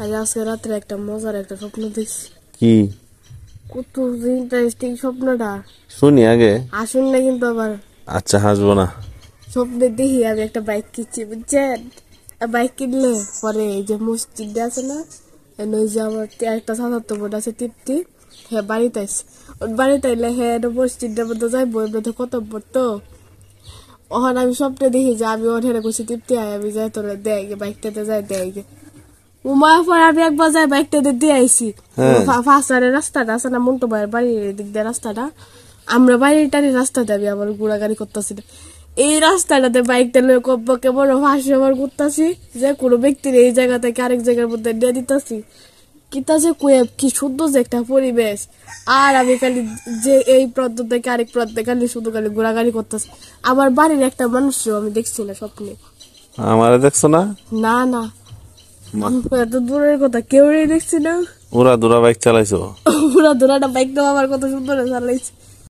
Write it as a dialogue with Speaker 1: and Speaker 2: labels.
Speaker 1: আজ আজকে রাত্রে একটা মজার একটা স্বপ্ন দেখছি।
Speaker 2: কি?
Speaker 1: কত ইন্টারেস্টিং স্বপ্নটা,
Speaker 2: শুনি আগে।
Speaker 1: আসুন না কিন্তু আবার।
Speaker 2: আচ্ছা, হাসবো না।
Speaker 1: স্বপ্নে দেখি আমি একটা বাইক কিনছি, বুঝছেন? বাইক কিনলে পরে এই যে মসজিদটা আছে না, ওই যে আমার একটা সাধারণ বোর্ড আছে তৃপ্তি, হ্যাঁ বাড়িতে আসছে। ওর বাড়িতে এলে হ্যাঁ মসজিদটার মধ্যে যাইবো, এর মধ্যে কত পড়তো। ওখানে আমি স্বপ্নে দেখি যে আমি ওর হেরে করছি তৃপ্তি আয়, আমি যাই তোরা দেয় বাইকটাতে যাই দেয় উমার পর আমি একবার যাই বাইকটাতে দিয়ে আইসি।
Speaker 2: হ্যাঁ।
Speaker 1: ফাঁসারের রাস্তাটা আছে না, মন্টু ভাইয়ের বাড়ির দিক দিয়ে রাস্তাটা, আমরা বাড়িটারি রাস্তাতে আমি আবার ঘোরাগাড়ি করতেছি না। এই রাস্তাটাতে বাইকটা লয়ে কমপক্ষে বড় ফাঁসি আমার করতেছি, যে কোনো ব্যক্তির এই জায়গা থেকে আরেক জায়গার মধ্যে নিয়ে দিতেছি। কিতা যে কুয়েব, কি সুন্দর যে একটা পরিবেশ। আর আমি খালি যে এই প্রান্ত থেকে আরেক প্রান্তে খালি শুধু খালি ঘোরাগাড়ি করতেছি। আমার বাড়ির একটা মানুষও আমি দেখছি না স্বপ্নে।
Speaker 2: আমারে দেখছো না?
Speaker 1: না না, এত দূরের কথা কেউ দেখছি না।
Speaker 2: ওরা দুরা বাইক চালাইছো?
Speaker 1: পুরা দূরাটা বাইক তো আমার কত সুন্দর চালাইছে।